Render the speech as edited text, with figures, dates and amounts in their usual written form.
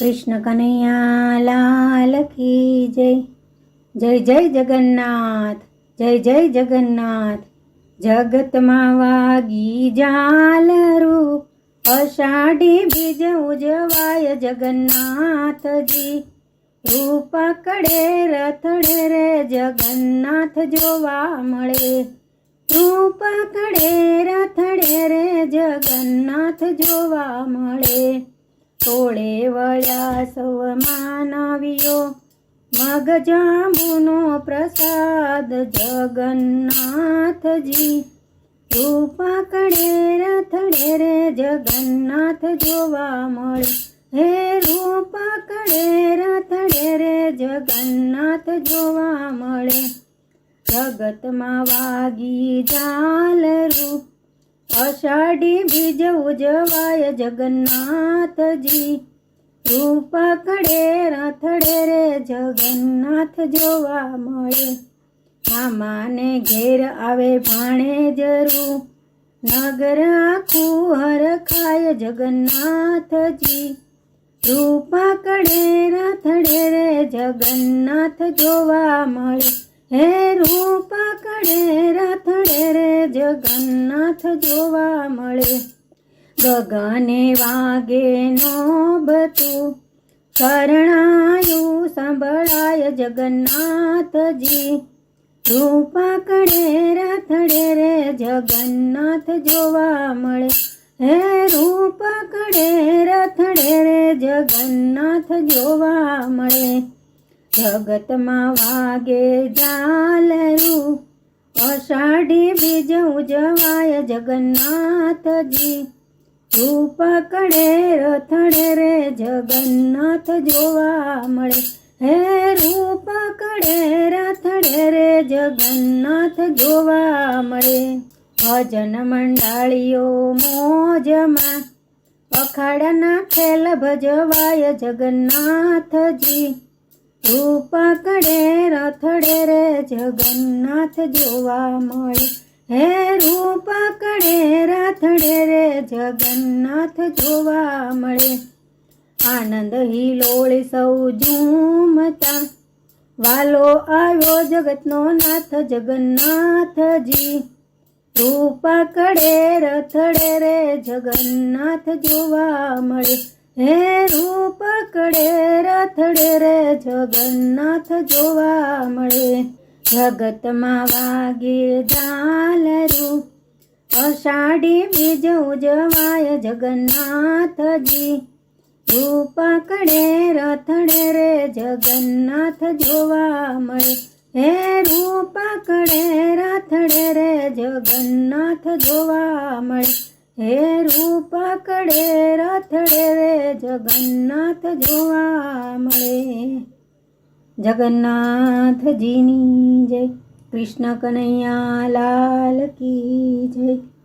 कृष्ण कन्हैया लाल की जय। जय जय जगन्नाथ, जय जय जगन्नाथ। जगत में वागी जाल रूप, अषाढ़ी बीज उजवाय जगन्नाथ जी। रूप कड़े रथड़े रे जगन्नाथ जोवा मळे। रूप कड़े रथड़े रे जगन्नाथ जोवा मळे। तोळे वळ्या सौ मानवीयो, मग जांबूनो प्रसाद जगन्नाथजी। रूप कड़े रथड़े रे जगन्नाथ जोवा मळे। हे रूप कड़े रथड़े रे जगन्नाथ जोवा मळे। जगत में वागी जाल रूप, अषाढ़ी बीज उजवाय जगन्नाथ जी। रूप कड़े रथड़े रे जगन्नाथ जोवा मळे। मामा ने घेर आवे भाणेज रूप, नगर आखू हरखाय जगन्नाथ जी। रूप कड़े रथड़े रे जगन्नाथ जोवा मळे। हे रूप कड़े रथड़े रे जगन्नाथ जोवा मळे। गगने वागे नोबतु, शरणायु संभळाय जगन्नाथ जी। रूप कड़े रथड़े रे जगन्नाथ जोवा मळे। हे रूप कड़े रथड़े रे जगन्नाथ जोवा मळे। जगत में वागे जाल रूप, अषाढ़ी बीज उजवाय जगन्नाथ जी। रूप कड़े रथड़े रे जगन्नाथ जोवा मळे। हे रूप कड़े रथड़े रे जगन्नाथ जोवा मळे। भजन मंडळीओ मोजमा, अखाड़ाना खेल भजवाय जगन्नाथ जी। रूप कड़े रथड़े रे जगन्नाथ जोवा मळे। हे रूप कड़े रथड़े रे जगन्नाथ जोवा मळे। आनंद हिलोळे सौ झूमता, वालो आव्यो जगतनो नाथ जगन्नाथ जी। रूप कड़े रथड़े रे जगन्नाथ जोवा मळे। हे रूप कड़े रथड़े रे जगन्नाथ जोवा मळे। जगत में वागे जाल रूप, अषाढ़ी बीज उजवाय जगन्नाथ जी। रूप कड़े रथड़े रे जगन्नाथ जोवा मळे। हे रूप कड़े रथड़े रे जगन्नाथ जोवा मळे। हे रूप कड़े रथड़े रे जगन्नाथ जोवा मळे। जगन्नाथ जी नी जय। कृष्ण कन्हैया लाल की जय।